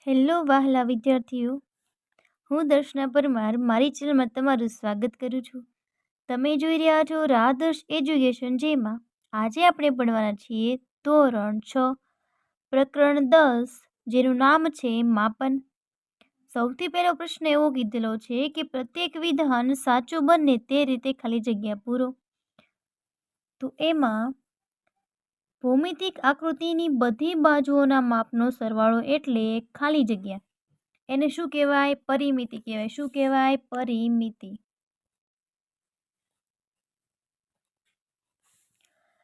Hello વહાલા વિદ્યાર્થીઓ, હું દર્શના પરમાર મારી ચેનલમાં તમારું સ્વાગત કરું છું. તમે જોઈ રહ્યા છો રાધર્ષ એજ્યુકેશન, જેમાં આજે આપણે ભણવાના છીએ ધોરણ 6 પ્રકરણ 10, જેનું નામ છે માપન. સૌથી પહેલો પ્રશ્ન એવો કીધેલો છે કે પ્રત્યેક વિધાન સાચું બને તે રીતે ખાલી જગ્યા પૂરો. તો એમાં ભૌમિતિક આકૃતિની બધી બાજુઓના માપનો સરવાળો એટલે ખાલી જગ્યા. એને શું કહેવાય? પરિમિતિ કહેવાય. શું કહેવાય? પરિમિતિ.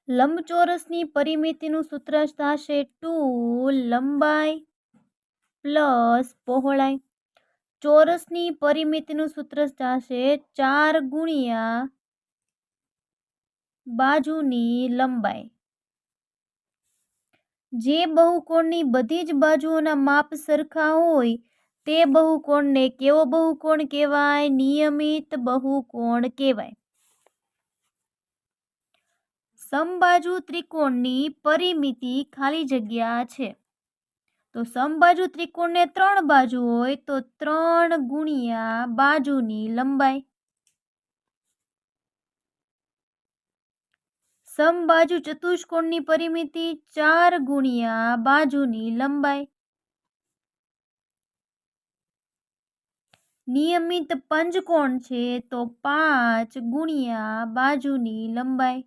લંબચોરસની પરિમિતિનું સૂત્ર થશે 2 લંબાઈ પ્લસ પહોળાઈ. ચોરસની પરિમિતિનું સૂત્ર થશે 4 ગુણ્યા બાજુની લંબાઈ. જે બહુકોણની બધી જ બાજુઓના માપ સરખા હોય તે બહુકોણને કેવો બહુકોણ કહેવાય? નિયમિત બહુકોણ કહેવાય. સમબાજુ ત્રિકોણની પરિમિતિ ખાલી જગ્યા છે. તો સમબાજુ ત્રિકોણને 3 બાજુ હોય તો 3 ગુણ્યા બાજુની લંબાઈ. સમબાજુ ચતુષ્કોણની પરિમિતિ 4 ગુણ્યા બાજુની લંબાઈ. નિયમિત પંચકોણ છે તો 5 ગુણ્યા બાજુની લંબાઈ.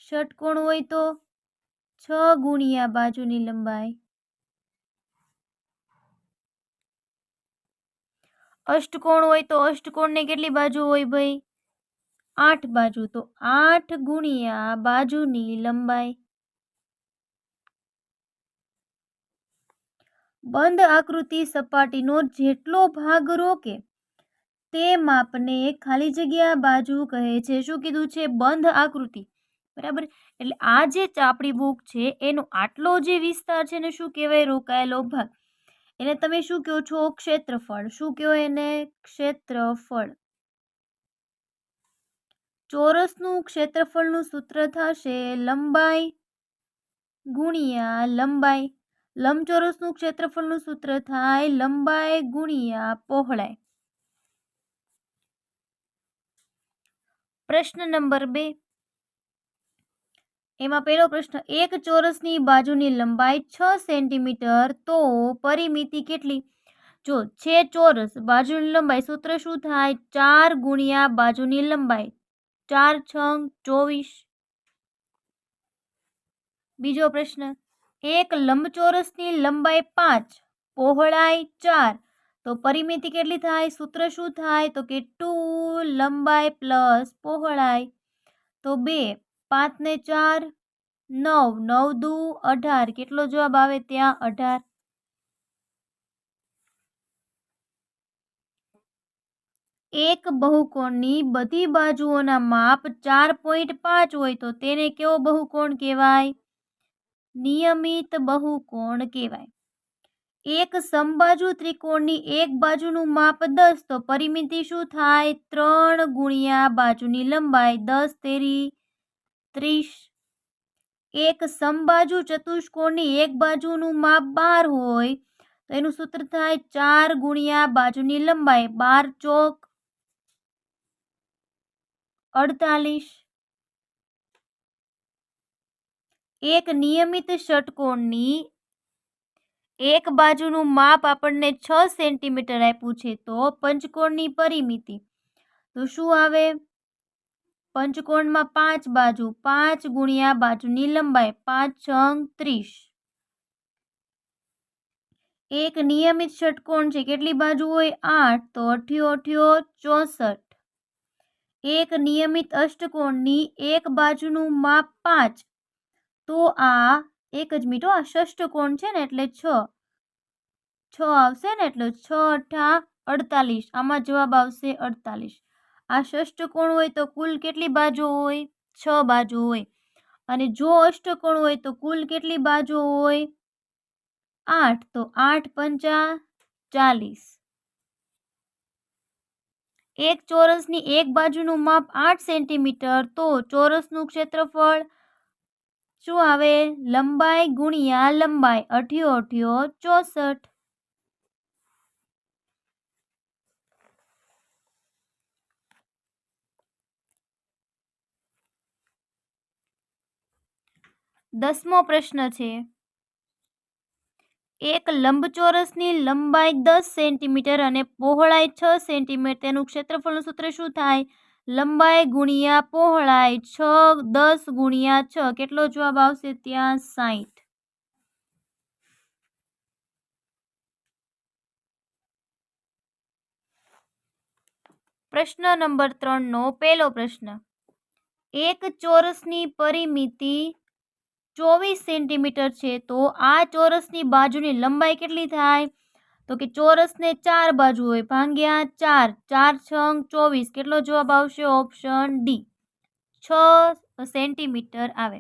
ષટકોણ હોય તો 6 ગુણ્યા બાજુની લંબાઈ. અષ્ટકોણ હોય તો અષ્ટકોણને કેટલી બાજુ હોય ભાઈ? 8 બાજુ, તો 8 ગુણ્યા બાજુની લંબાઈ. બંધ આકૃતિ સપાટીનો જેટલો ભાગ રોકે તે માપને ખાલી જગ્યા બાજુ કહે છે. શું કીધું છે? બંધ આકૃતિ. બરાબર. એટલે આ જે આપણી બુક છે એનો આટલો જે વિસ્તાર છે ને શું કહેવાય? રોકાયેલો ભાગ. એને તમે શું કહો છો? ક્ષેત્રફળ. શું કહો એને? ક્ષેત્રફળ. ચોરસનું ક્ષેત્રફળનું સૂત્ર થશે લંબાઈ ગુણ્યા લંબાઈ. લંબચોરસનું ક્ષેત્રફળનું સૂત્ર થાય લંબાઈ ગુણ્યા પહોળાઈ. પ્રશ્ન નંબર 2. એમાં પહેલો પ્રશ્ન, એક ચોરસની બાજુની લંબાઈ 6 સેન્ટીમીટર તો પરિમિતિ કેટલી? જો છે ચોરસ, બાજુની લંબાઈ, સૂત્ર શું થાય? 4 ગુણ્યા બાજુની લંબાઈ. 4 6 24. બીજો પ્રશ્ન, એક લંબચોરસની લંબાઈ 5, પહોળાઈ 4, તો પરિમિતિ કેટલી થાય? સૂત્ર શું થાય? તો કે 2 લંબાઈ પ્લસ પહોળાઈ. તો 2, 5 ને 4 9, 9 દુ 18. કેટલો જવાબ આવે ત્યાં? 18. એક બહુકોણની બધી બાજુઓના માપ 4.5 હોય તો તેને કેવો બહુકોણ કહેવાય? નિયમિત બહુકોણ કહેવાય. એક સમબાજુ ત્રિકોણની એક બાજુનું માપ 10 તો પરિમિતિ શું થાય? 3 ગુણ્યા બાજુની લંબાઈ. 10 તેરી 30. એક સમબાજુ ચતુષ્કોણની એક બાજુનું માપ 12 હોય તો એનું સૂત્ર થાય 4 ગુણ્યા બાજુની લંબાઈ. 12 ચોક 48. એક નિયમિત ષટકોણની એક બાજુનું માપ આપણને 6 સેન્ટીમીટર આપ્યું છે તો પંચકોણની પરિમિતિ તો શું આવે? પંચકોણમાં 5 બાજુ, 5 ગુણ્યા બાજુની લંબાઈ. 5 6 30. એક નિયમિત ષટકોણ છે, કેટલી બાજુ હોય? 8, તો 8 8 64. એક નિયમિત અષ્ટકોણની એક બાજુનું માપ 5 તો આ એક જ મિનિટ, આ ષષ્ઠકોણ છે ને એટલે 6 આવશે ને, એટલે 6 8 48. આમાં જવાબ આવશે 48. આ ષષ્ઠકોણ હોય તો કુલ કેટલી બાજુ હોય? 6 બાજુ હોય. અને જો અષ્ટકોણ હોય તો કુલ કેટલી બાજુ હોય? 8, તો 8 પંચા 40. એક ચોરસની એક બાજુનું માપ 8 સેન્ટીમીટર તો ચોરસનું ક્ષેત્રફળ શું આવે? લંબાઈ ગુણ્યા લંબાઈ, 8 64. દસમો પ્રશ્ન છે, એક લંબચોરસની લંબાઈ 10 સેન્ટીમીટર અને પહોળાઈ 6 સેન્ટીમીટર, તેનું ક્ષેત્રફળનું સૂત્ર શું થાય? લંબાઈ ગુણ્યા પહોળાઈ 6, 10 ગુણ્યા 6, કેટલો જવાબ આવશે ત્યાં? 60. પ્રશ્ન નંબર 3 નો પહેલો પ્રશ્ન, એક ચોરસની પરિમિતિ 24 સેન્ટીમીટર છે, તો આ ચોરસની બાજુની લંબાઈ કેટલી થાય? તો કે ચોરસને 4 બાજુ હોય, ભાગ્યા 4, 4 છંગ 24, કેટલો જવાબ આવશે? ઓપ્શન ડી, 6 સેન્ટીમીટર આવે.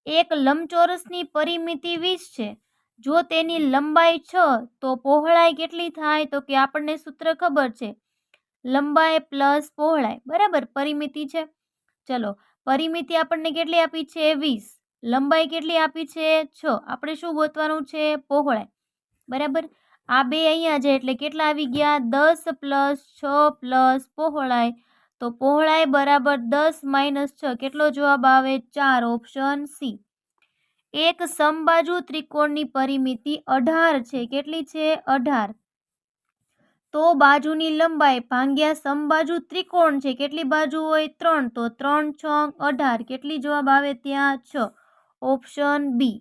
એક લંબચોરસની પરિમિતિ 20 છે, જો તેની લંબાઈ 6 તો પહોળાઈ કેટલી થાય? તો કે આપણને સૂત્ર ખબર છે, લંબાઈ પ્લસ પહોળાઈ, બરાબર. પરિમિતિ છે, ચલો પરિમિતિ આપણને કેટલી આપી છે? 20. લંબાઈ કેટલી આપી છે? 6. આપણે શું ગોતવાનું છે? પહોળાઈ, બરાબર. આ બે અહીંયા છે એટલે કેટલા આવી ગયા? 10 + 6 + પહોળાઈ, તો પહોળાઈ બરાબર 10 - 6, કેટલો જવાબ આવે? 4, ઓપ્શન સી. એક સમબાજુ ત્રિકોણની પરિમિતિ 18 છે, કેટલી છે? 18. તો બાજુની લંબાઈ ભાગ્યા સમબાજુ ત્રિકોણ છે, કેટલી બાજુ હોય? 3, તો 3 6 18, કેટલી જવાબ આવે ત્યાં? 6, ઓપ્શન બી.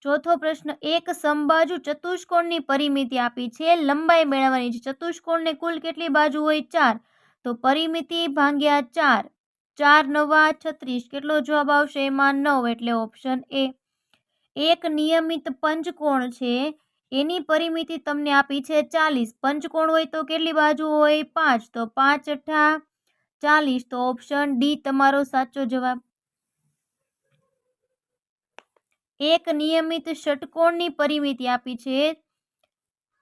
ચોથો પ્રશ્ન, એક સમબાજુ ચતુષ્કોણની પરિમિતિ આપી છે, લંબાઈ મેળવવાની છે. ચતુષ્કોણને કુલ કેટલી બાજુ હોય? 4, તો પરિમિતિ ભાગ્યા 4, 4 9 36, કેટલો જવાબ આવશે એમાં? 9, એટલે ઓપ્શન એ. એક નિયમિત પંચકોણ છે, એની પરિમિતિ તમને આપી છે 40. પંચકોણ હોય તો કેટલી બાજુ હોય? 5, તો 5 8 40, તો ઓપ્શન ડી તમારો સાચો જવાબ. એક નિયમિત ષટકોણની પરિમિતિ આપી છે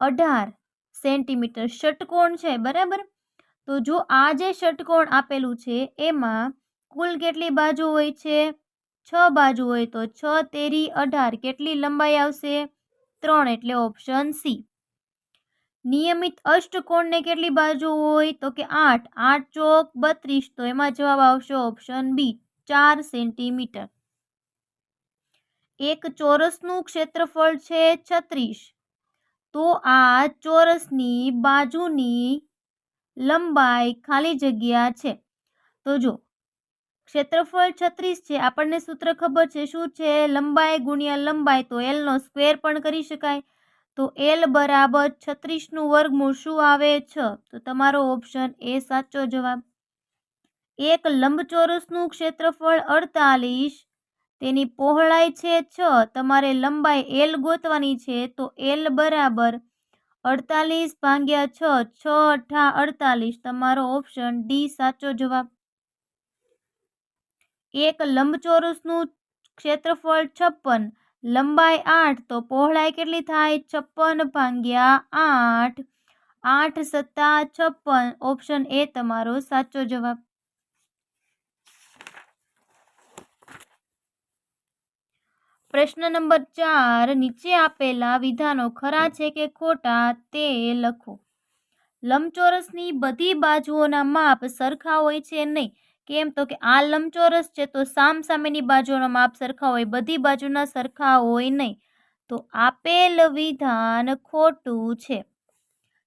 18 સેન્ટીમીટર. ષટકોણ છે, બરાબર. તો જો આ જે ષટકોણ આપેલું છે એમાં કુલ કેટલી બાજુ હોય છે? 6 બાજુ હોય, તો 6 તેરી 18, કેટલી લંબાઈ આવશે? 3, એટલે ઓપ્શન સી. નિયમિત અષ્ટકોણને કેટલી બાજુ હોય? તો કે 8, 8 ચોક 32, તો એમાં જવાબ આવશે ઓપ્શન બી, 4 સેન્ટીમીટર. એક ચોરસનું ક્ષેત્રફળ છે 36, તો આ ચોરસની બાજુની લંબાઈ ખાલી જગ્યા છે. તો જો ક્ષેત્રફળ 36 છે, આપણને સૂત્ર ખબર છે, શું છે? લંબાઈ ગુણ્યા લંબાઈ, તો એલ નો સ્ક્વેર પણ કરી શકાય. તો એલ બરાબર 36 નું વર્ગમૂળ શું આવે? 6, તો તમારો ઓપ્શન એ સાચો જવાબ. એક લંબચોરસનું ક્ષેત્રફળ 48, તેની પહોળાઈ છે 6, તમારે લંબાઈ એલ ગોતવાની છે, તો એલ બરાબર 48 ભાગ્યા 6, 6 8 48, તમારો ઓપ્શન ડી સાચો જવાબ. એક લંબચોરસનું ક્ષેત્રફળ 56, લંબાઈ 8, તો પહોળાઈ કેટલી થાય? 56 ભાગ્યા 8, 8 7 56, ઓપ્શન એ તમારો સાચો જવાબ. પ્રશ્ન નંબર 4, નીચે આપેલા વિધાનો ખરા છે કે ખોટા તે લખો. લંબચોરસની બધી બાજુઓના માપ સરખા હોય છે નહીં. કેમ? તો કે આ લંબચોરસ છે, તો સામસામેની બાજુઓના માપ સરખા હોય, બધી બાજુના સરખા હોય નહીં. તો આપેલ વિધાન ખોટું છે.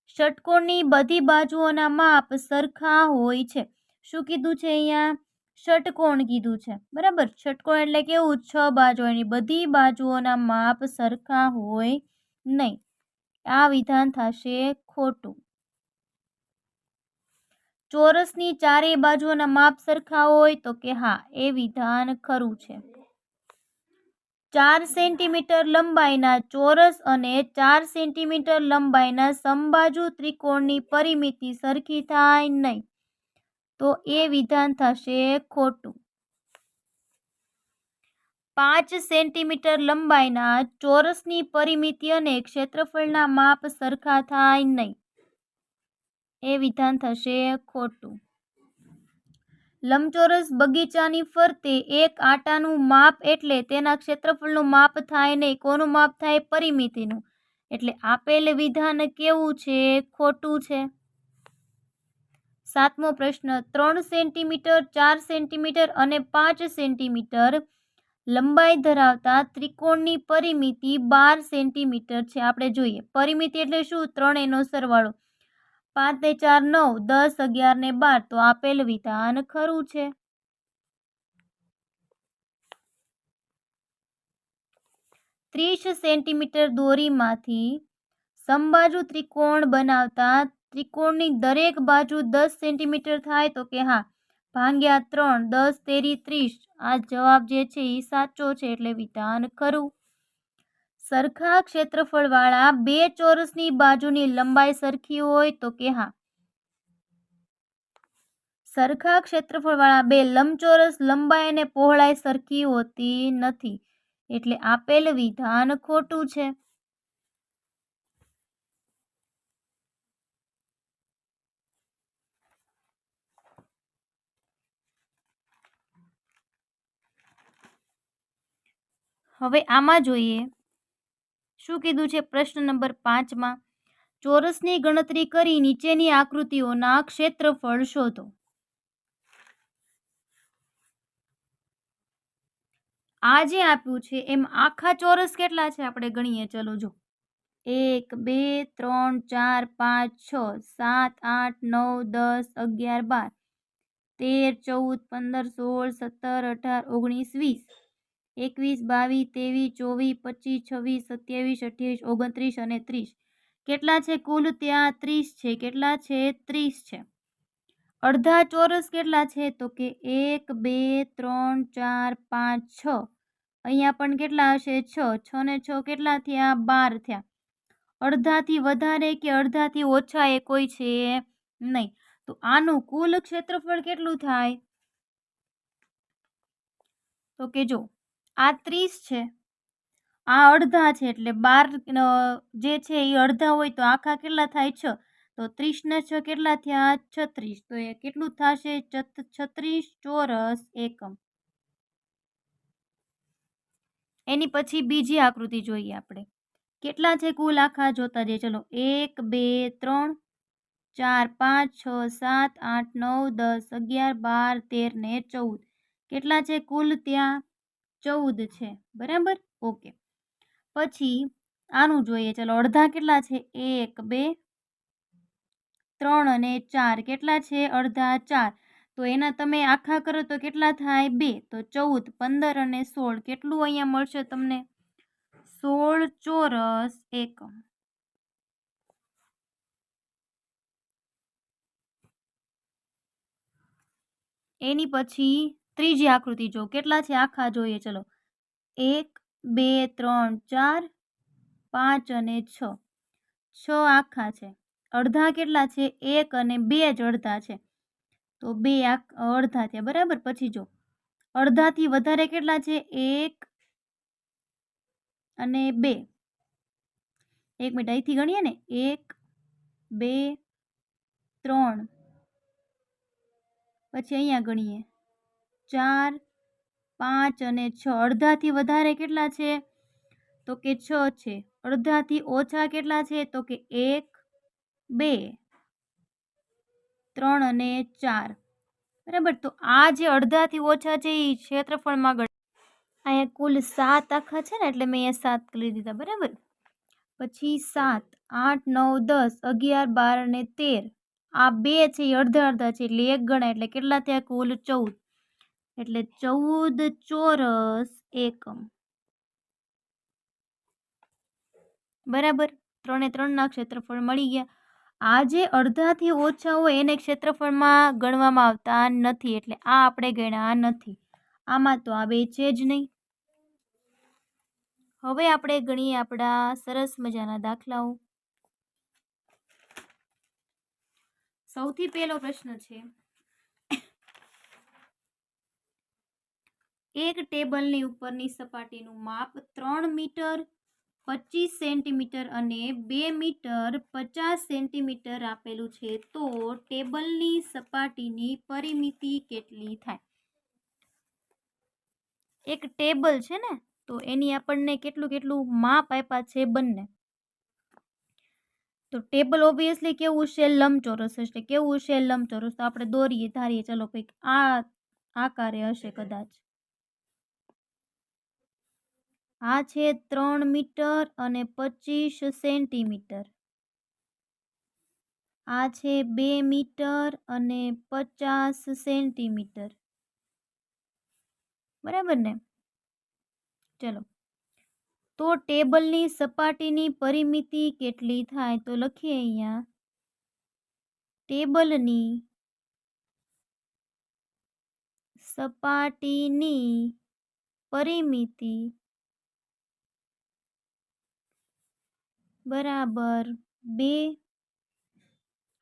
ષટકોણની બધી બાજુઓના માપ સરખા હોય છે. શું કીધું છે અહીંયા? ષટકોણ કીધું છે, બરાબર. ષટકોણ એટલે કેવું? 6 બાજુ, એની બધી બાજુઓના માપ સરખા હોય નહીં. આ વિધાન થશે ખોટું. ચોરસની ચારેય બાજુઓના માપ સરખા હોય, તો કે હા, એ વિધાન ખરું છે. 4 સેન્ટીમીટર લંબાઈના ચોરસ અને 4 સેન્ટીમીટર લંબાઈના સમબાજુ ત્રિકોણની પરિમિતિ સરખી થાય નહીં, તો એ વિધાન થશે ખોટું. 5 સેન્ટીમીટર લંબાઈના ચોરસની પરિમિતિ અને ક્ષેત્રફળના માપ સરખા થાય નહીં, એ વિધાન થશે ખોટું. લંબચોરસ બગીચાની ફરતે એક આટાનું માપ એટલે તેના ક્ષેત્રફળનું માપ થાય નહીં. કોનું માપ થાય? પરિમિતિનું. એટલે આપેલ વિધાન કેવું છે? ખોટું છે. 7મો પ્રશ્ન, 3 સેન્ટીમીટર, 4 સેન્ટીમીટર અને 5 સેન્ટીમીટર લંબાઈ ધરાવતા ત્રિકોણની પરિમિતિ 12 સેન્ટીમીટર છે. આપણે જોઈએ પરિમિતિ એટલે શું? 3 એનો સરવાળો. 5 ને 4 9, 10 11 ને 12. તો આપેલ વિધાન ખરું છે. ત્રીસ સેન્ટીમીટર દોરીમાંથી સમબાજુ ત્રિકોણ બનાવતા ત્રિકોણની દરેક બાજુ 10 સેન્ટીમીટર થાય. તો કે હા, ભાગ્યા 3, 10 તેરી 30. આ જવાબ જે છે એ સાચો છે, એટલે વિધાન ખરું. સરખા ક્ષેત્રફળવાળા બે ચોરસની બાજુની લંબાઈ સરખી હોય. તો કે હા, સરખા ક્ષેત્રફળવાળા બે લંબચોરસ લંબાઈ અને પહોળાઈ સરખી હોતી નથી. એટલે આપેલ વિધાન ખોટું છે. હવે આમાં જોઈએ શું કીધું છે. પ્રશ્ન નંબર 5માં ચોરસની ગણતરી કરી નીચેની આકૃતિઓના ક્ષેત્રફળ શોધો. આ જે આપ્યું છે એમ આખા ચોરસ કેટલા છે આપણે ગણીએ. ચલો જો, 1 2 3 4 5 6 7 8 9 10 11 12 13 14 15 16 17 18 19 20 21 22 23 24 25 26 27 28 29 અને 30. કેટલા છે કુલ? ત્યાં 30 છે. કેટલા છે? 30 છે. અડધા ચોરસ કેટલા છે? તો કે 1 2 3 4 5 6. અહીંયા પણ કેટલા હશે? 6. 6 ને 6 કેટલા થયા? 12 થયા. અડધાથી વધારે કે અડધાથી ઓછા એ કોઈ છે નહીં. તો આનું કુલ ક્ષેત્રફળ કેટલું થાય? તો કે જો, આ 30 છે, આ અડધા છે, એટલે 12 જે છે એ અડધા હોય તો આખા કેટલા થાય? 6. તો 30 ને 6 કેટલા થયા? 36. તો એ કેટલું થશે? 36 ચોરસ એકમ. એની પછી બીજી આકૃતિ જોઈએ આપણે. કેટલા છે કુલ આખા? જોતા જઈએ. ચલો, 1 2 3 4 5 6 7 8 9 10 11 12 13 ને 14. કેટલા છે કુલ? ત્યાં 14 છે. બરાબર, ઓકે. પછી આનું જોઈએ. ચલો, અડધા કેટલા છે? 1 2 3 અને 4. કેટલા છે અડધા? 4. તો એના તમે આખા કરો તો કેટલા થાય? 2. તો 14 15 અને 16. કેટલું અહીંયા મળશે તમને? 16 ચોરસ એકમ. એની પછી ત્રીજી આકૃતિ જો. કેટલા છે આખા? જોઈએ. ચલો, 1 2 3 4 5 અને 6. 6 આખા છે. અડધા કેટલા છે? 1 અને 2 જ અડધા છે. તો 2 અડધા થયા. બરાબર. પછી જો, અડધાથી વધારે કેટલા છે? 1 અને 2. 1 મિનિટ, અહીંથી ગણીએ ને. 1 2 3. પછી અહીંયા ગણીએ 4 5 અને 6. અડધાથી વધારે કેટલા છે? તો કે 6 છે. અડધાથી ઓછા કેટલા છે? તો કે 1 2 3 અને 4. બરાબર. તો આ જે અડધાથી ઓછા છે એ ક્ષેત્રફળમાં ગણ. અહીંયા કુલ 7 આખા છે ને, એટલે મેં અહીંયા 7 કરી દીધા. બરાબર. પછી 7 8 9 10 11 12 અને 13. આ 2 છે એ અડધા અડધા છે, એટલે 1 ગણાય. એટલે કેટલા થયા કુલ? 14. એટલે 14 ચોરસ એકમ. બરાબર. 3 એ 3 ના ક્ષેત્રફળ મળી ગયા. આ જે અડધાથી ઓછા હોય એને ક્ષેત્રફળમાં ગણવામાં આવતા નથી, એટલે આ આપણે ગણ્યા નથી. આમાં તો આ બે છે જ નહીં. હવે આપણે ગણીએ આપણા સરસ મજાના દાખલાઓ. સૌથી પહેલો પ્રશ્ન છે, એક ટેબલની ઉપરની સપાટીનું માપ 3 મીટર 25 સેન્ટીમીટર અને 2 મીટર 50 સેન્ટીમીટર આપેલું છે, તો ટેબલની સપાટીની પરિમિતિ કેટલી થાય? એક ટેબલ છે ને, તો એની આપણને કેટલું કેટલું માપ આપ્યા છે બંને. તો ટેબલ ઓબ્વિયસલી કેવું છે? લંબચોરસ હશે. કેવું છે? લંબચોરસ. તો આપણે દોરીએ, ધારીએ, ચલો કંઈક આ આકારે હશે કદાચ. આ છે 3 મીટર અને 25 સેન્ટીમીટર. આ છે 2 મીટર અને 50 સેન્ટીમીટર. બરાબર ને? ચલો, તો ટેબલની સપાટીની પરિમિતિ કેટલી થાય? તો લખીએ અહીંયા, ટેબલની સપાટીની પરિમિતિ બરાબર 2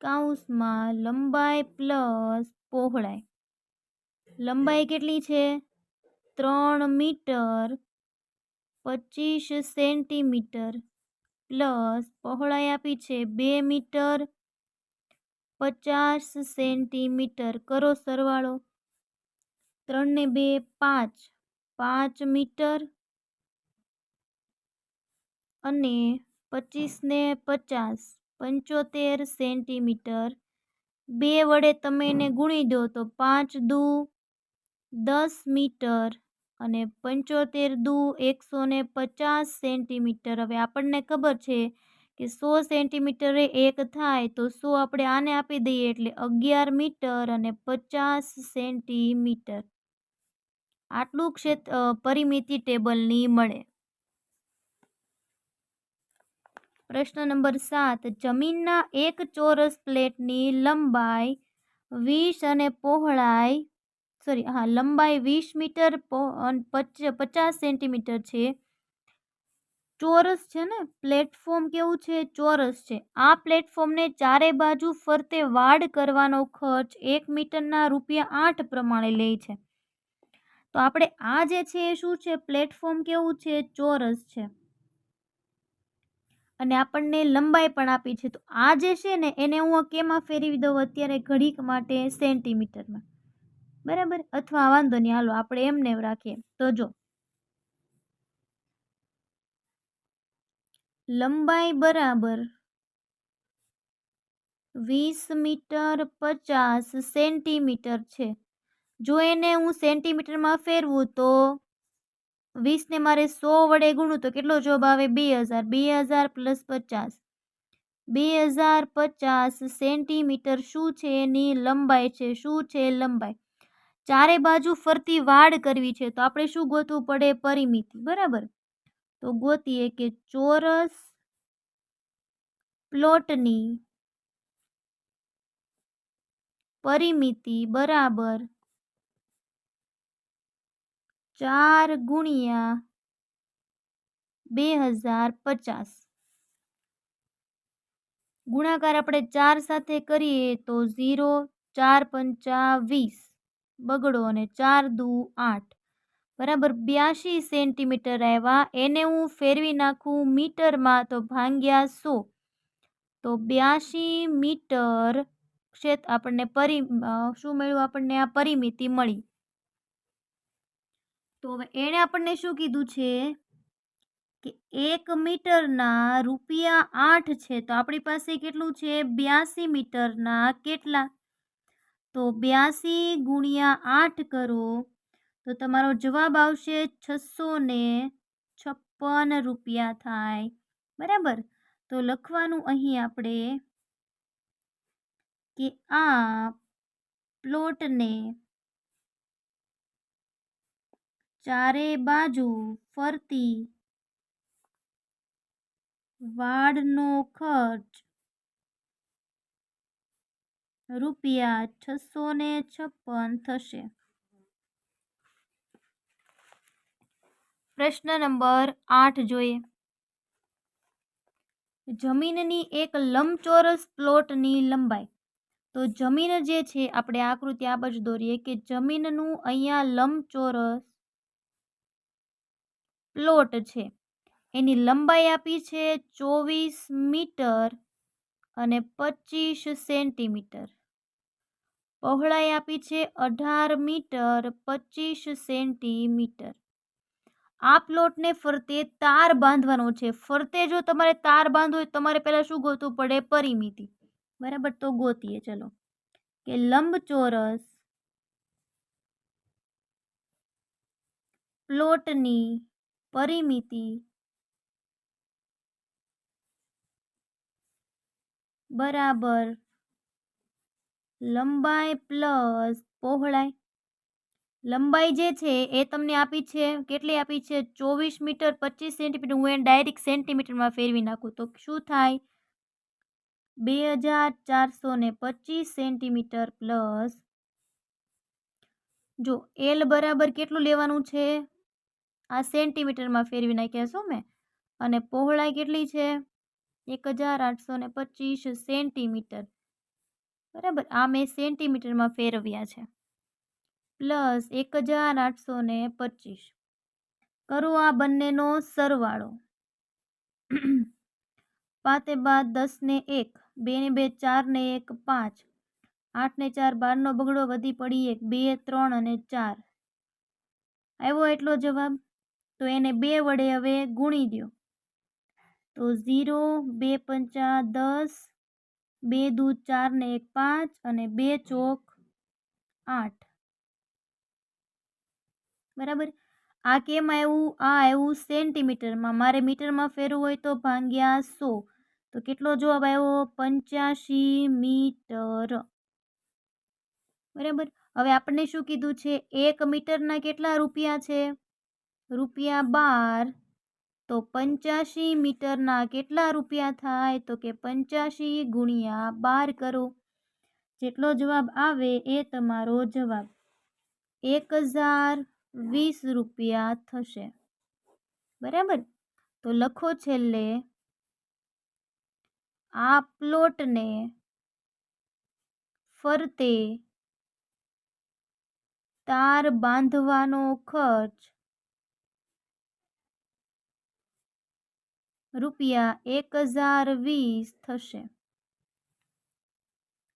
કૌંસમાં લંબાઈ પ્લસ પહોળાઈ. લંબાઈ કેટલી છે? 3 મીટર 25 સેન્ટીમીટર પ્લસ પહોળાઈ આપી છે 2 મીટર 50 સેન્ટીમીટર. કરો સરવાળો. 3 ને 2 5, 5 મીટર અને 25 ને 50 75 સેન્ટીમીટર. 2 વડે તમે એને ગુણી દો તો 5 દુ 10 મીટર અને 75 દુ 150 સેન્ટીમીટર. હવે આપણને ખબર છે કે 100 સેન્ટીમીટરે 1 થાય, તો 100 આપણે આને આપી દઈએ એટલે 11 મીટર અને 50 સેન્ટીમીટર. આટલું પરિમિતિ ટેબલની મળે. પ્રશ્ન નંબર 7. જમીનના એક ચોરસ પ્લેટની લંબાઈ 20 અને પહોળાઈ લંબાઈ 20 મીટર 50 સેન્ટીમીટર છે. ચોરસ છે ને, પ્લેટફોર્મ કેવું છે? ચોરસ છે. આ પ્લેટફોર્મને ચારે બાજુ ફરતે વાડ કરવાનો ખર્ચ 1 મીટરના ₹8 પ્રમાણે લે છે. તો આપણે આ જે છે એ શું છે? પ્લેટફોર્મ કેવું છે? ચોરસ છે. અને આપણને લંબાઈ પણ આપી છે. તો આ જે છે ને, એને હું કેમાં ફેરવી દઉં અત્યારે ઘડીક માટે? સેન્ટીમીટરમાં. બરાબર? અથવા વાંધો નહીં, હાલો આપણે એમને રાખીએ. તો જો લંબાઈ બરાબર 20 મીટર 50 સેન્ટીમીટર છે. જો એને હું સેન્ટીમીટરમાં ફેરવું તો 20 ને મારે 100 વડે ગુણું તો કેટલો જવાબ આવે? 2000. 2000 પ્લસ 50, 2050 સેન્ટીમીટર શું છે? એની લંબાઈ છે. શું છે? લંબાઈ. ચારે બાજુ ફરતી વાડ કરવી છે, તો આપણે શું ગોતવું પડે? પરિમિતિ. બરાબર? તો ગોતીએ કે ચોરસ પ્લોટની પરિમિતિ બરાબર 4 ગુણ્યા 2050. ગુણાકાર આપણે 4 સાથે કરીએ તો 0, 4 પંચા 20, બગડો અને 4 દુ 8, બરાબર 82 સેન્ટીમીટર આવ્યા. એને હું ફેરવી નાખું મીટરમાં તો ભાગ્યા 100, તો 82 મીટર આપણને શું મળ્યું? આપણને આ પરિમિતિ મળી. તો હવે એને આપણને શું કીધું છે કે 1 મીટરના ₹8 છે. તો આપણી પાસે કેટલું છે? 82 મીટરના કેટલા? તો 82 ગુણ્યા 8 કરો તો તમારો જવાબ આવશે ₹656 થાય. બરાબર? તો લખવાનું અહીં આપણે કે આ પ્લોટને ચારે બાજુ ફરતી વાડનો ખર્ચ ₹656 થશે. પ્રશ્ન નંબર 8 જોઈએ. જમીનની એક લંબચોરસ પ્લોટની લંબાઈ. તો જમીન જે છે, આપણે આકૃતિ આ બાજુ દોરીએ કે જમીનનું અહીંયા લંબચોરસ પ્લોટ છે. એની લંબાઈ આપી છે 24 મીટર અને 25 સેન્ટીમીટર. પહોળાઈ આપી છે 18 મીટર 25 સેન્ટીમીટર. આ પ્લોટને ફરતે તાર બાંધવાનો છે. ફરતે જો તમારે તાર બાંધવો હોય તમારે પહેલા શું ગોતવું પડે? પરિમિતિ. બરાબર, તો ગોતીએ ચલો કે લંબચોરસ પ્લોટની પરિમિતિ બરાબર લંબાઈ પ્લસ પહોળાઈ. લંબાઈ જે છે એ તમને આપી છે, કેટલી આપી છે? 24 મીટર 25 સેન્ટીમીટર. હું એને ડાયરેક્ટ સેન્ટીમીટરમાં ફેરવી નાખું તો શું થાય? 2425 સેન્ટીમીટર પ્લસ, જો એલ બરાબર કેટલું લેવાનું છે? આ સેન્ટીમીટરમાં ફેરવી નાખ્યા છો મેં. અને પહોળાઈ કેટલી છે? 1825 સેન્ટીમીટર. બરાબર, આ મેં સેન્ટીમીટરમાં ફેરવ્યા છે. પ્લસ 1825. કરો આ બંનેનો સરવાળો. 5 5 10 ને 1, 2 ને 2 4 ને 1 5, 8 ને 4 12 નો બગડો વધી પડી 1, 2 3 અને 4. આવ્યો એટલો જવાબ. તો એને 2 વડે હવે ગુણી દો. તો 0 2 પંચા 10, 2 દુ 4 ને 1 5 અને 2 ચોક 8. બરાબર. આ કેમ આવ્યું? આ આવ્યું સેન્ટીમીટરમાં. મારે મીટરમાં ફેરવું હોય તો ભાગ્યા 100. તો કેટલો જવાબ આવ્યો? 85 મીટર. બરાબર. હવે આપણને શું કીધું છે? 1 મીટરના કેટલા રૂપિયા છે? રૂપિયા 12. તો 85 મીટરના કેટલા રૂપિયા થાય? તો કે 85 ગુણ્યા 12 કરો. જેટલો જવાબ આવે એ તમારો જવાબ. 1020 રૂપિયા થશે. બરાબર. તો લખો છેલ્લે આ પ્લોટને ફરતે તાર બાંધવાનો ખર્ચ રૂપિયા 1020 થશે.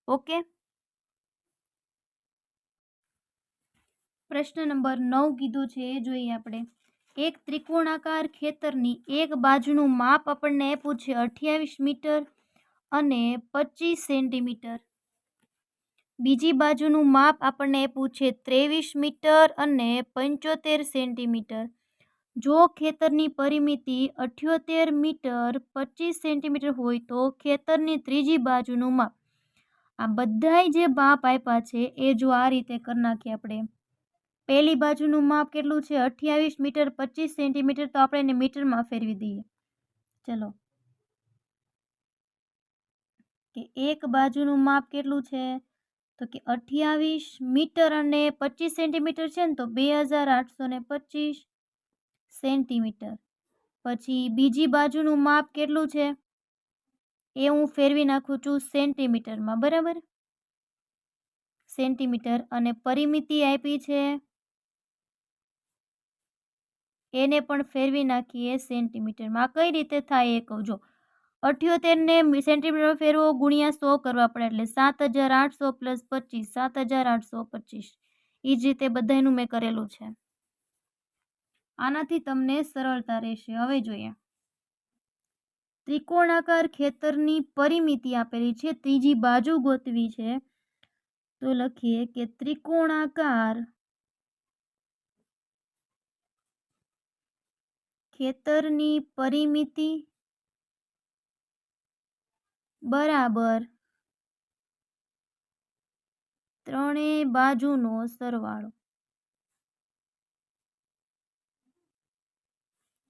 ઓકે. પ્રશ્ન નંબર 9 કીધું છે એ જોઈએ આપણે. એક ત્રિકોણાકાર ખેતરની એક બાજુનું માપ આપણને આપ્યું છે 28 મીટર અને 25 સેન્ટીમીટર. બીજી બાજુનું માપ આપણને આપ્યું છે 23 મીટર અને 75 સેન્ટીમીટર. જો ખેતરની પરિમિતિ 78 મીટર 25 સેન્ટીમીટર હોય તો ખેતરની ત્રીજી બાજુનું માપ. આ બધાય જે માપ આપ્યા છે એ જો આ રીતે કરી નાખીએ આપણે. પહેલી બાજુનું માપ કેટલું છે? 28 મીટર 25 સેન્ટીમીટર. તો આપણે એને મીટરમાં ફેરવી દઈએ. ચલો કે એક બાજુનું માપ કેટલું છે? તો કે 28 મીટર અને 25 સેન્ટીમીટર છે ને, તો 2825 સેન્ટીમીટર. પછી બીજી બાજુનું માપ કેટલું છે એ હું ફેરવી નાખું છું સેન્ટીમીટરમાં. બરાબર, સેન્ટીમીટર. અને પરિમિતિ આપી છે એને પણ ફેરવી નાખીએ સેન્ટીમીટરમાં. આ કઈ રીતે થાય એ કહું. જો 78 ને સેન્ટીમીટર ફેરવો ગુણ્યા 100 કરવા પડે એટલે 7800 પ્લસ 25 7825. એ જ રીતે બધાનું મેં કરેલું છે. આનાથી તમને સરળતા રહેશે. હવે જોઈએ, ત્રિકોણાકાર ખેતરની પરિમિતિ આપેલી છે, ત્રીજી બાજુ ગોતવી છે. તો લખીએ કે ત્રિકોણાકાર ખેતરની પરિમિતિ બરાબર ત્રણેય બાજુનો સરવાળો.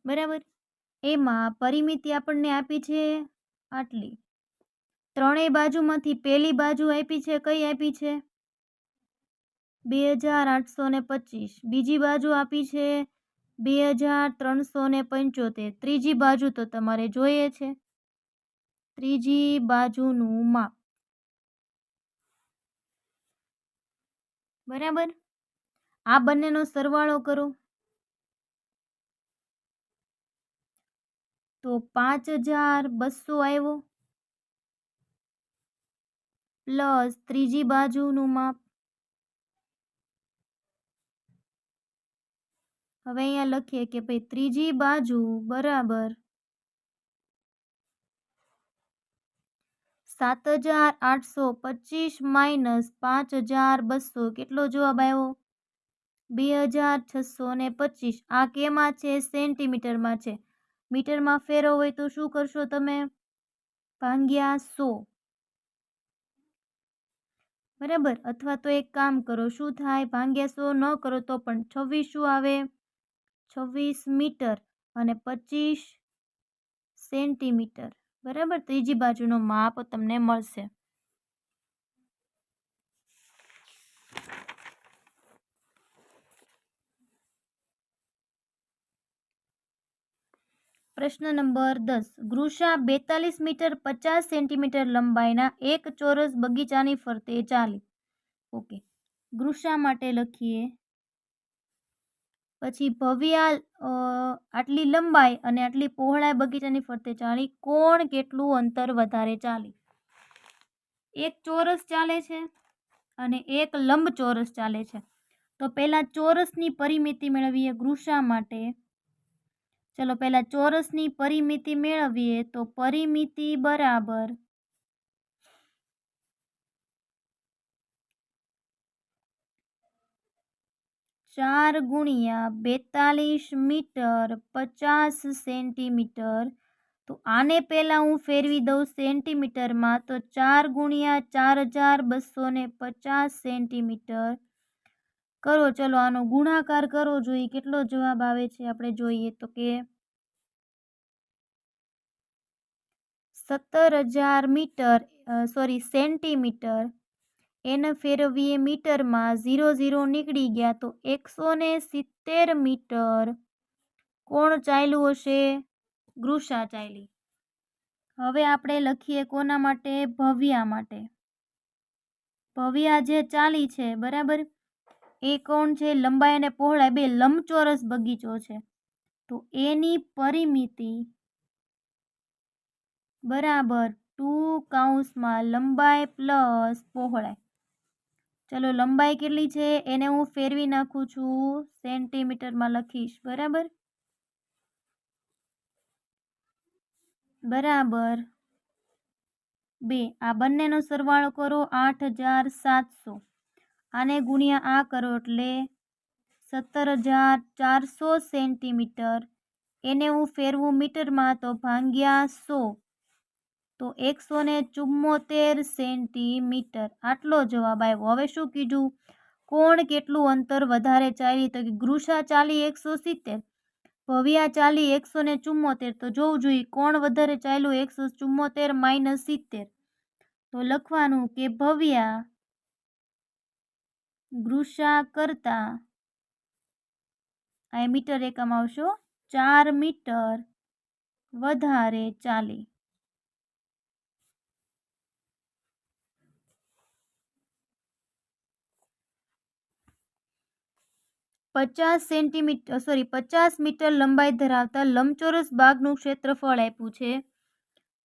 બરાબર. એમાં પરિમિતિ આપણને આપી છે આટલી. ત્રણેય બાજુમાંથી પહેલી બાજુ આપી છે, કઈ આપી છે? 2825. બીજી બાજુ આપી છે 2375. ત્રીજી બાજુ તો તમારે જોઈએ છે, ત્રીજી બાજુનું માપ. બરાબર. આ બંનેનો સરવાળો કરો. તો 5200 આવ્યો પ્લસ ત્રીજી બાજુનું માપ. હવે અહીંયા લખીએ કે ભાઈ ત્રીજી બાજુ બરાબર 7825 માઇનસ 5200 કેટલો જવાબ આવ્યો? 2625. આ કેમાં છે? સેન્ટીમીટરમાં છે. મીટરમાં ફેરવો હોય તો શું કરશો તમે? ભાગ્યા 100. બરાબર. અથવા તો એક કામ કરો, શું થાય? ભાગ્યા 100 ન કરો તો પણ 26 શું આવે? 26 મીટર અને 25 સેન્ટીમીટર. બરાબર. ત્રીજી બાજુનો માપ તમને મળશે. પ્રશ્ન નંબર 10. ગૃષા 42 મીટર 50 સેન્ટીમીટર લંબાઈના એક ચોરસ બગીચાની ફરતે ચાલી. ઓકે, ગૃષા માટે લખીએ. પછી ભવ્યા આટલી લંબાઈ અને આટલી પહોળાઈ બગીચાની ફરતે ચાલી. કોણ કેટલું અંતર વધારે ચાલી? એક ચોરસ ચાલે છે અને એક લંબચોરસ ચાલે છે. તો પહેલા ચોરસની પરિમિતિ મેળવીએ ગૃષા માટે. ચલો પહેલા ચોરસની પરિમિતિ મેળવીએ. તો પરિમિતિ બરાબર 4 ગુણ્યા 42 મીટર 50 સેન્ટીમીટર. તો આને પહેલા હું ફેરવી દઉં સેન્ટીમીટરમાં. તો 4 ગુણ્યા 4250 સેન્ટીમીટર કરો. ચલો આનો ગુણાકાર કરો, જોઈએ કેટલો જવાબ આવે છે. આપણે જોઈએ તો કે 17,000 મીટર સેન્ટીમીટર. એને ફેરવીએ મીટરમાં. 0 નીકળી ગયા તો 170 મીટર કોણ ચાલ્યું હશે? ગૃષા ચાલી. હવે આપણે લખીએ કોના માટે? ભવ્યા માટે. ભવ્યા જે ચાલી છે બરાબર, એ કોણ છે? લંબાઈ અને પહોળાઈ બે લંબચોરસ બગીચો છે. તો એની પરિમિતિ બરાબર 2 લંબાઈ પ્લસ પહોળાઈ. ચલો લંબાઈ કેટલી છે એને હું ફેરવી નાખું છું, સેન્ટીમીટરમાં લખીશ. બરાબર બરાબર 2. આ બંનેનો સરવાળો કરો 8700. આને ગુણ્યા આ કરો એટલે 17,400 સેન્ટીમીટર. એને હું ફેરવું મીટરમાં તો ભાગ્યા 100. તો 174 સેન્ટીમીટર આટલો જવાબ આવ્યો. હવે શું કીધું? કોણ કેટલું અંતર વધારે ચાલી? તો ગૃષા ચાલી 170, ભવ્યા ચાલી 174. તો જોવું જોઈએ કોણ વધારે ચાલ્યું. 174 માઇનસ 70. તો લખવાનું કે ભવ્યા ગૃષા કરતા, આ મીટર એકમ આવશો, 4 મીટર વધારે ચાલી. પચાસ મીટર લંબાઈ ધરાવતા લંબચોરસ બાગનું ક્ષેત્રફળ આપ્યું છે.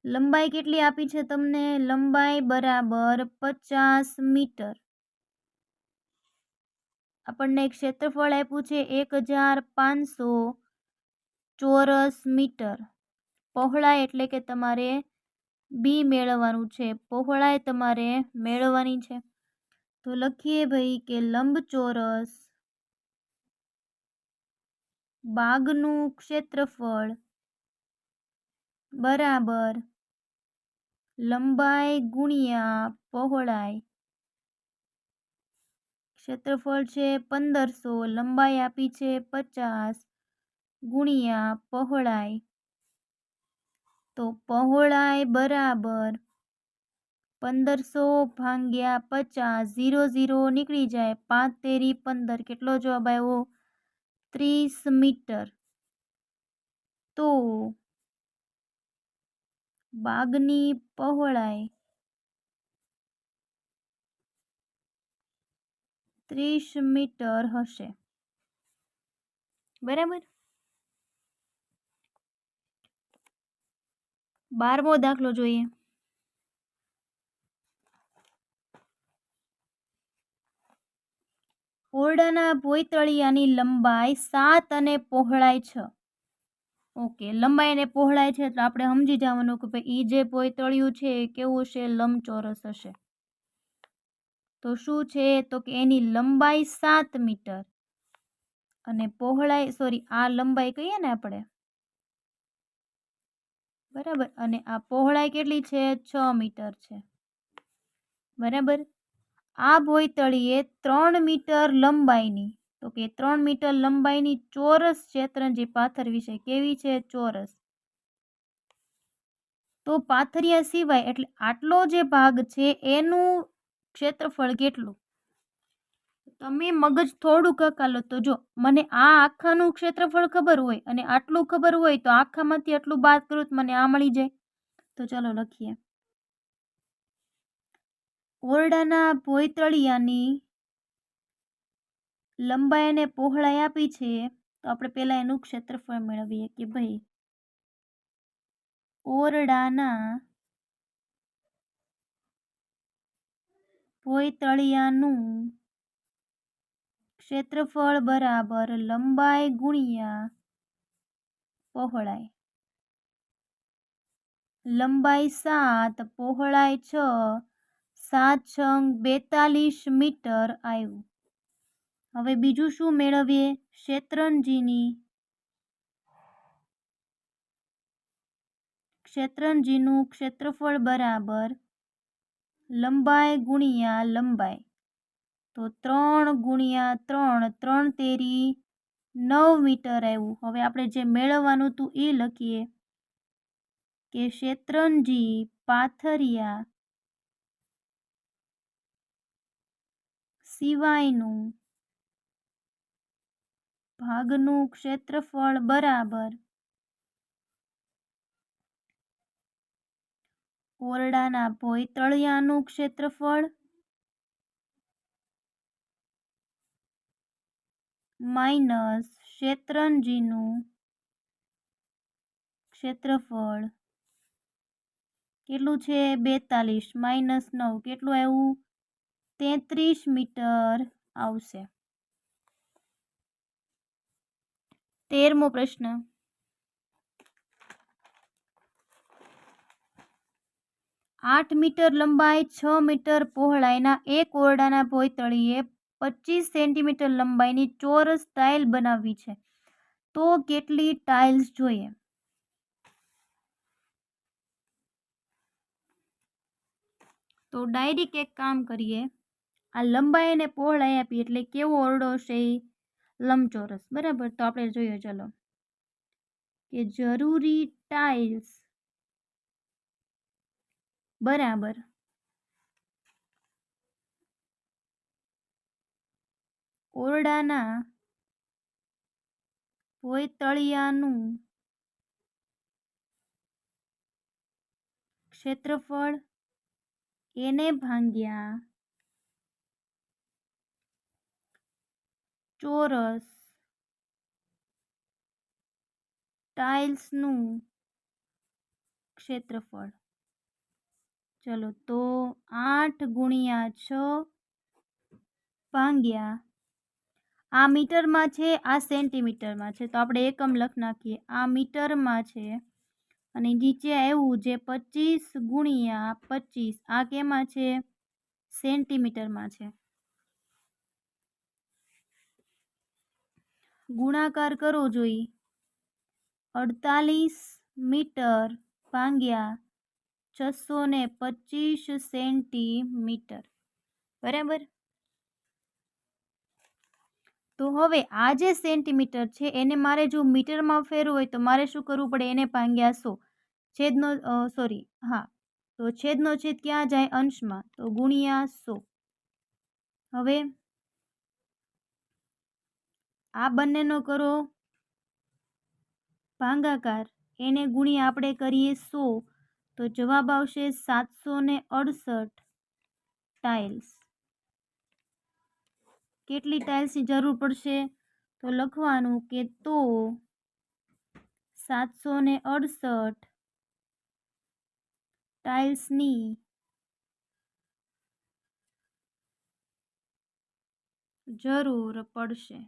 લંબાઈ કેટલી આપી છે તમને? લંબાઈ બરાબર 50 મીટર. આપણને ક્ષેત્રફળ આપ્યું છે 1500 ચોરસ મીટર. પહોળાઈ એટલે કે તમારે બી મેળવવાનું છે, પહોળાઈ તમારે મેળવવાની છે. તો લખીએ ભાઈ કે લંબચોરસ બાગનું ક્ષેત્રફળ બરાબર લંબાઈ ગુણ્યા પહોળાઈ. ક્ષેત્રફળ છે 1500, લંબાઈ આપી છે 50 ગુણ્યા પહોળાઈ. તો પહોળાઈ બરાબર 1500 ભાગ્યા 50. 0 નીકળી જાય. 5 તેરી 15. કેટલો જવાબ આવ્યો? 30 મીટર. તો બાગની પહોળાઈ 30 મીટર હશે. બરાબર. 12મો દાખલો જોઈએ. ઓરડાના ભોંયતળિયાની લંબાઈ 7 અને પહોળાઈ 6. ઓકે, લંબાઈ અને પહોળાઈ છે તો આપણે સમજી જવાનું કે ભાઈ એ જે ભોંયતળિયું છે એ કેવું છે, લંબચોરસ હશે. તો શું છે તો કે એની લંબાઈ 7 મીટર અને પહોળાઈ, સોરી, આ લંબાઈ કહીએ ને આપણે, બરાબર, અને આ પહોળાઈ કેટલી છે, 6 મીટર છે. બરાબર. આ ભોંયતળીએ 3 મીટર લંબાઈની, તો કે 3 મીટર લંબાઈની ચોરસ શેતરંજી પાથરવી છે. કેવી છે, ચોરસ. તો પાથરિયા સિવાય એટલે આટલો જે ભાગ છે એનું ક્ષેત્રફળ કેટલું? તમે મગજ થોડું કકાલો તો જો મને આ આખાનું ક્ષેત્રફળ ખબર હોય અને આટલું ખબર હોય તો આખામાંથી આટલું બાદ કરું તો મને આ મળી જાય. તો ચાલો લખીએ. ઓરડાના ભોંયતળિયાની લંબાઈ અને પહોળાઈ આપી છે તો આપણે પહેલા એનું ક્ષેત્રફળ મેળવીએ કે ભાઈ ઓરડાના ભોંયતળિયાનું ક્ષેત્રફળ બરાબર લંબાઈ ગુણ્યા પહોળાઈ. લંબાઈ 7, પહોળાઈ 6, 7 છંગ 42 મીટર આવ્યું. હવે બીજું શું મેળવીએ? ક્ષેત્રંજીનું ક્ષેત્રફળ બરાબર લંબાઈ ગુણ્યા લંબાઈ. તો 3 ગુણ્યા 3, 3 તેરી 9 મીટર આવ્યું. હવે આપણે જે મેળવવાનું હતું એ લખીએ કે ક્ષેત્રંજી પાથરિયા સિવાયનું ભાગનું ક્ષેત્રફળ બરાબર ઓરડાના ભોંયતળિયાનું ક્ષેત્રફળ માઇનસ ક્ષેત્રંજીનું ક્ષેત્રફળ કેટલું છે, 42 માઇનસ 9 કેટલું આવ્યું, 33 મીટર આવશે. 13મો પ્રશ્ન. 8 મીટર લંબાઈ 6 મીટર પહોળાઈના એક ઓરડાના ભોંયતળિયે 25 સેન્ટીમીટર લંબાઈની ચોરસ ટાઇલ બનાવવી છે તો કેટલી ટાઇલ્સ જોઈએ? તો ડાયરેક્ટ એક કામ કરીએ, આ લંબાઈ અને પહોળાઈ આપી એટલે કેવો ઓરડો છે, લંબચોરસ. બરાબર. તો આપણે જોઈએ ચલો કે જરૂરી ટાઇલ્સ બરાબર ઓરડાના ભોંયતળિયાનું ક્ષેત્રફળ એને ભાગ્યા ચોરસ ટાઇલ્સનું ક્ષેત્રફળ. ચલો તો 8 ગુણ્યા 6 ભાગ્યા, આ મીટરમાં છે, આ સેન્ટીમીટરમાં છે, તો આપણે એકમ લખી નાખીએ. આ મીટરમાં છે અને નીચે આવ્યું જે 25 ગુણ્યા 25, આ કેમાં છે, સેન્ટીમીટરમાં છે. ગુણાકાર કરવો જોઈએ. 48 મીટર ભાગ્યા 625 સેન્ટીમીટર. બરાબર. તો હવે આ જે સેન્ટીમીટર છે એને મારે જો મીટરમાં ફેરવું હોય તો મારે શું કરવું પડે, એને ભાગ્યા 100. તો છેદનો છેદ ક્યાં જાય, અંશમાં, તો ગુણ્યા 100. હવે આ બંનેનો કરો ભાગાકાર, એને ગુણ્યા આપણે કરીએ 100 તો જવાબ આવશે 768 ટાઇલ્સ. કેટલી ટાઇલ્સની જરૂર પડશે તો લખવાનું કે તો 768 ટાઇલ્સની જરૂર પડશે.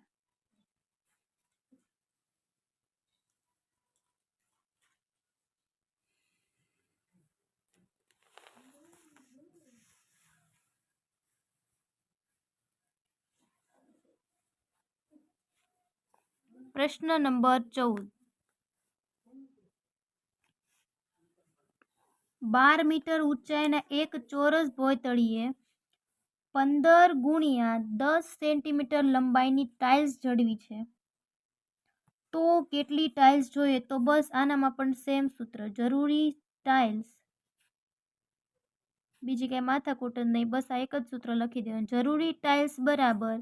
પ્રશ્ન નંબર 14. 12 મીટર ઊંચાઈના એક ચોરસ ભોંયતળીએ 15 ગુણ્યા 10 સેન્ટીમીટર લંબાઈની ટાઇલ્સ જડવી છે. તો કેટલી ટાઇલ્સ જોઈએ? તો બસ આનામાં પણ સેમ સૂત્ર, જરૂરી ટાઇલ્સ. બીજી કઈ માથાકૂટ જ નહીં, બસ આ એક જ સૂત્ર લખી દેવાનું. જરૂરી ટાઇલ્સ બરાબર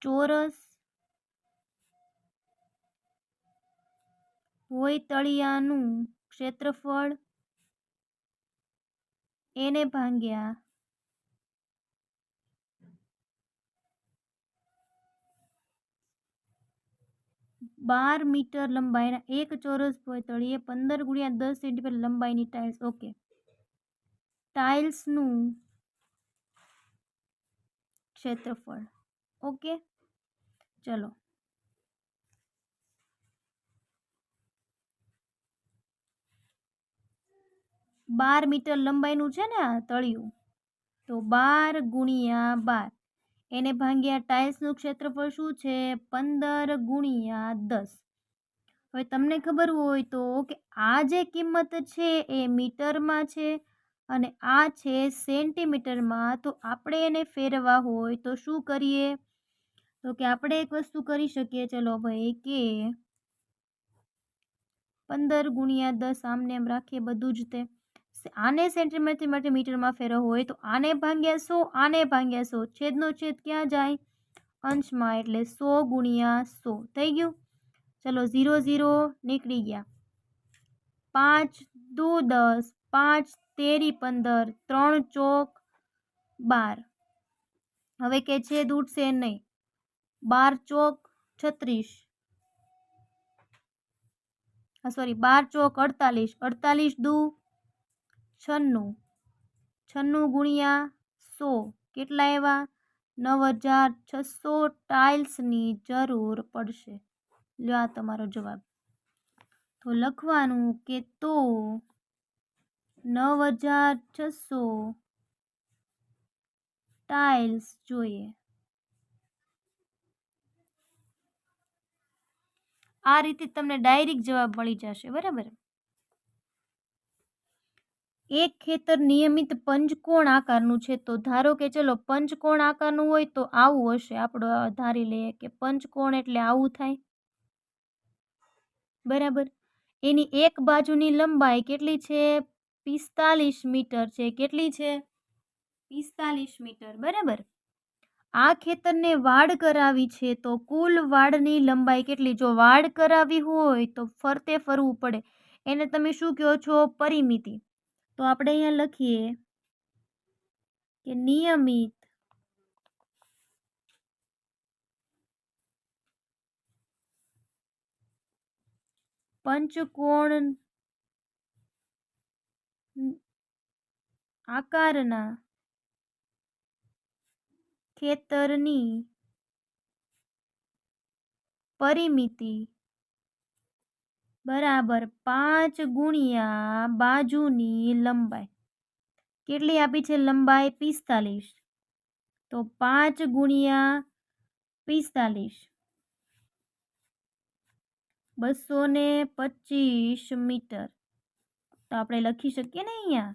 ચોરસ ભોંયતળિયાનું ક્ષેત્રફળ એને ભાગ્યા 12 મીટર લંબાઈના એક ચોરસ ભોંયતળીએ 15 ગુણ્યા 10 સેન્ટીમીટર લંબાઈની ટાઇલ્સ. ઓકે, ટાઇલ્સનું ક્ષેત્રફળ. ઓકે, ચલો. બાર મીટર લંબાઈનું છે ને આ તળિયું, તો 12 ગુણ્યા 12 એને ભાગ્યા ટાઇલ્સનું ક્ષેત્રફળ શું છે? 15 ગુણ્યા 10. હવે તમને ખબર હોય તો કે આ જે કિંમત છે એ મીટરમાં છે અને આ છે સેન્ટીમીટરમાં. તો આપણે એને ફેરવવા હોય તો શું કરીએ? તો કે આપણે એક વસ્તુ કરી શકીએ, ચલો ભાઈ, કે 15 ગુણ્યા 10 આમને એમ રાખીએ બધું જ. તે આને સેન્ટીમીટર માટે મીટરમાં ફેરવવું હોય તો આને ભાગ્યા 100, આને ભાગ્યા 100, છેદનો છેદ ક્યાં જાય? અંશમાં, એટલે 100 ગુણ્યા 100 થઈ ગયું. ચલો 0 0 નીકળી ગયા. 5 દુ 10, 5 તેરી 15, 3 ચોક 12. હવે કે છેદ ઉઠશે નહીં. 12 ચોક 36, સોરી 12 ચોક 48, 48 દુ 96, 96 ગુણ્યા 100 કેટલા એવા? 9600 ટાઇલ્સની જરૂર પડશે. લ્યો આ તમારો જવાબ. તો લખવાનું કે તો 9600 ટાઇલ્સ જોઈએ. આ રીતે તમને ડાયરેક્ટ જવાબ મળી જશે, બરાબર. એક ખેતર નિયમિત પંચકોણ આકારનું છે. તો ધારો કે ચલો પંચકોણ આકારનું હોય તો આવું હશે. આપણે ધારી લઈએ કે પંચકોણ એટલે આવું થાય, બરાબર. એની એક બાજુની લંબાઈ કેટલી છે? 45 મીટર છે. કેટલી છે? 45 મીટર, બરાબર. આ ખેતરને વાડ કરાવી છે તો કુલ વાડની લંબાઈ કેટલી? જો વાડ કરાવી હોય તો ફરતે ફરવું પડે, એને તમે શું કહો છો? પરિમિતિ. તો આપણે અહીંયા લખીએ કે નિયમિત પંચકોણ આકારના ખેતરની પરિમિતિ બરાબર 5 ગુણ્યા બાજુની લંબાઈ. કેટલી આપી છે લંબાઈ? 45. તો 5 ગુણ્યા 45 225 મીટર. તો આપણે લખી શકીએ ને અહીંયા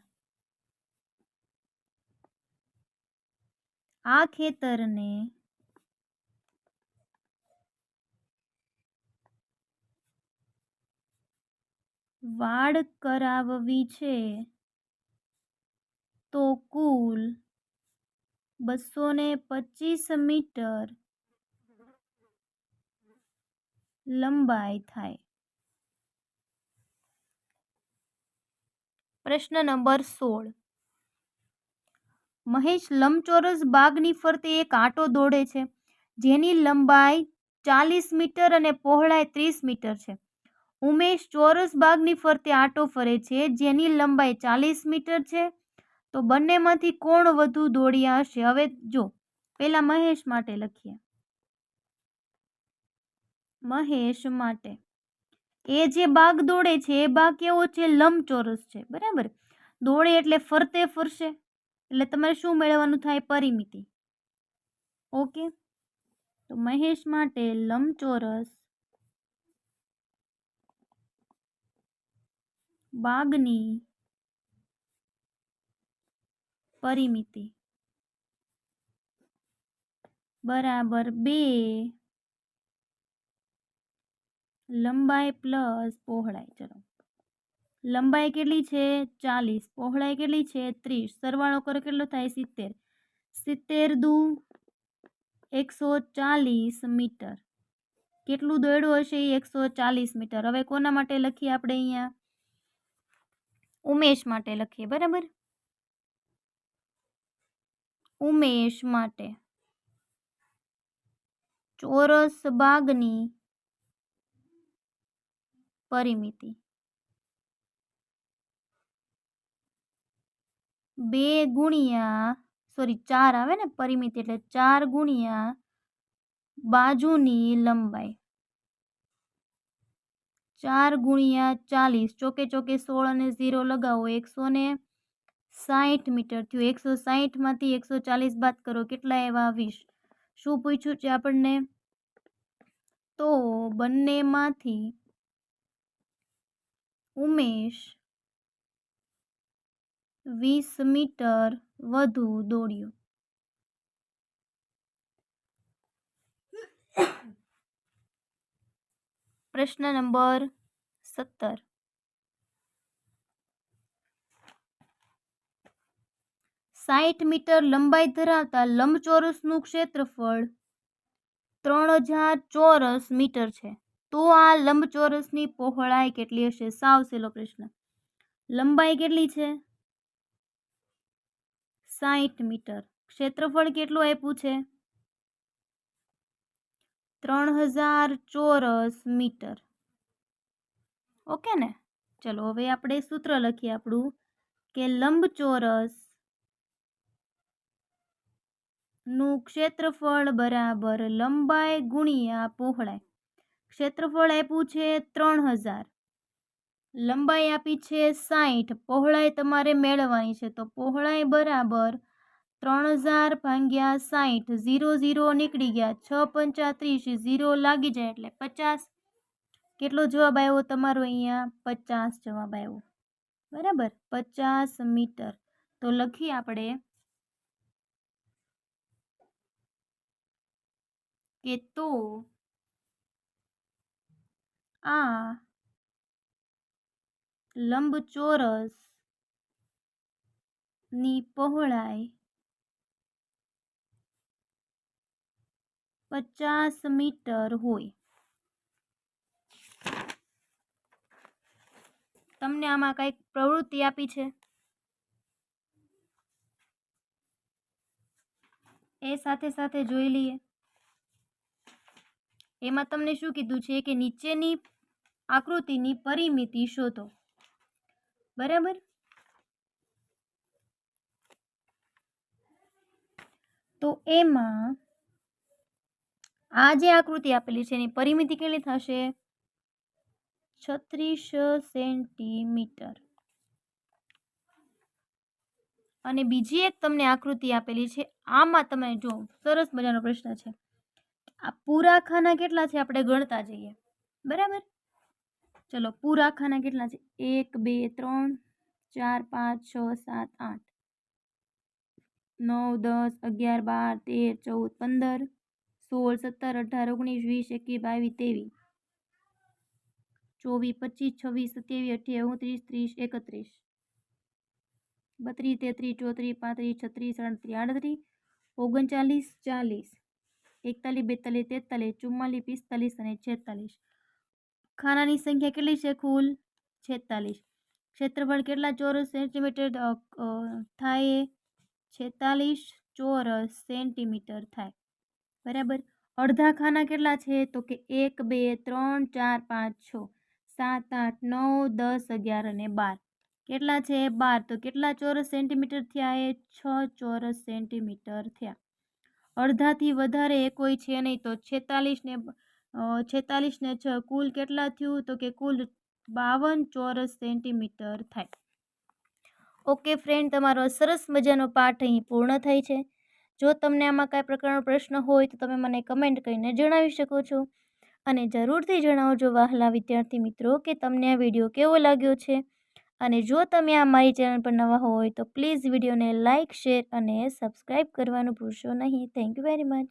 આ ખેતરને વાડ કરાવવી છે તો કુલ 225 મીટર લંબાઈ થાય. પ્રશ્ન નંબર 16. મહેશ લંબચોરસ બાગની ફરતે એક આંટો દોડે છે જેની લંબાઈ 40 મીટર અને પહોળાઈ 30 મીટર છે. ઉમેશ ચોરસ બાગની ફરતે આંટો ફરે છે જેની લંબાઈ 40 મીટર છે, તો બંનેમાંથી કોણ વધુ દોડ્યા હશે? હવે જો પેલા મહેશ માટે લખીએ. મહેશ માટે એ જે બાગ દોડે છે એ બાગ કેવો છે? લંબચોરસ છે. બરાબર. દોડે એટલે ફરતે ફરશે, એટલે તમારે શું મેળવવાનું થાય? પરિમિતિ. ઓકે, તો મહેશ માટે લંબચોરસ બાગની પરિમિતિ બરાબર 2 લંબાઈ પ્લસ પહોળાઈ. ચલો, લંબાઈ કેટલી છે? 40, પહોળાઈ કેટલી છે? 30. સરવાળો કરો કેટલો થાય? 70. 70 દુ 140 મીટર. કેટલું દોડ્યું હશે? 140 મીટર. હવે કોના માટે લખીએ આપણે? અહીંયા ઉમેશ માટે લખીએ. બરાબર. ઉમેશ માટે ચોરસ બાગની પરિમિતિ 2 ગુણ્યા 4 આવે ને પરિમિતિ, એટલે 4 ગુણ્યા બાજુની લંબાઈ, 4 ગુણ્યા 40. ચોકે ચોકે 16 અને 0 લગાવો, 160 મીટર થયું. 160 માંથી 140 બાદ કરો, કેટલા એવા? 20. શું પૂછ્યું છે આપણને? તો બંનેમાંથી ઉમેશ 20 મીટર વધુ દોડ્યો. પ્રશ્ન નંબર 17. 60 મીટર લંબાઈ ધરાવતા લંબચોરસનું ક્ષેત્રફળ 3000 ચોરસ મીટર છે, તો આ લંબચોરસની પહોળાઈ કેટલી હશે? સાવ સહેલો પ્રશ્ન. લંબાઈ કેટલી છે? 60 મીટર. ક્ષેત્રફળ કેટલું આપ્યું છે? 3000 ચોરસ મીટર. ઓકે ને? ચલો, હવે આપણે સૂત્ર લખીએ આપણું કે લંબચોરસ નું ક્ષેત્રફળ બરાબર લંબાઈ ગુણ્યા પહોળાઈ. ક્ષેત્રફળ આપ્યું છે 3000, લંબાઈ આપી છે 60, પહોળાઈ તમારે મેળવવાની છે, તો પહોળાઈ બરાબર 3000 ભાગ્યા 60. 0 0 નીકળી ગયા, 6 પંચા 30, 0 લાગી જાય એટલે 50. કેટલો જવાબ આવ્યો તમારો? અહીંયા 50 જવાબ આવ્યો. બરાબર, 50 મીટર. તો લખીએ આપણે કે તો આ લંબચોરસ ની પહોળાઈ 50 મીટર હોય. તમને આમાં કઈક પ્રવૃત્તિ આપી છે, એ સાથે સાથે જોઈ લઈએ. એમાં તમને શું કીધું છે કે નીચેની આકૃતિની પરિમિતિ શોધો. બરાબર. તો એમાં આ જે આકૃતિ આપેલી છે એની પરિમિતિ કેટલી થશે? 36 સેન્ટીમીટર. અને બીજી એક તમને આકૃતિ આપેલી છે, આમાં તમે જો સરસ મજાનો પ્રશ્ન છે. આ પૂરા ખાના કેટલા છે આપણે ગણતા જઈએ. બરાબર. ચલો, પૂરા ખાના કેટલા છે? 1 2 3 4 5 6 7 8 9 10 11 12 13 14 15 16 17 18 19 20 21 22 23 24 25 26 27 28 29 30 31 32 33 34 35 36 37 38 39 40 41 42 43 44 45 અને 46. ખાનાની સંખ્યા કેટલી છે? કુલ 46. ક્ષેત્રફળ કેટલા ચોરસ સેન્ટીમીટર થાય? 46 ચોરસ સેન્ટીમીટર થાય. બરાબર. અડધા ખાના કેટલા છે? તો કે 1 2 3 4 5 6 7, 8, 9, 10, 11 અને 12 કેટલા છે? 12. તો કેટલા ચોરસ સેન્ટીમીટર થયા? એ 6 ચોરસ સેન્ટીમીટર થયા. અડધાથી વધારે એ કોઈ છે નહીં, તો 46 ને 6 કુલ કેટલા થયું? તો કે કુલ 52 ચોરસ સેન્ટીમીટર થાય. ઓકે ફ્રેન્ડ, તમારો સરસ મજાનો પાઠ અહીં પૂર્ણ થાય છે. જો તમને આમાં કાંઈ પ્રકારનો પ્રશ્ન હોય તો તમે મને કમેન્ટ કરીને જણાવી શકો છો. અને જરૂરથી જણાવજો વહાલા વિદ્યાર્થી મિત્રો કે તમને આ વિડીયો કેવો લાગ્યો છે. અને જો તમે આ મારી ચેનલ પર નવા હોય તો પ્લીઝ વિડીયોને લાઇક, શેર અને સબસ્ક્રાઈબ કરવાનું ભૂલશો નહીં. Thank you very much.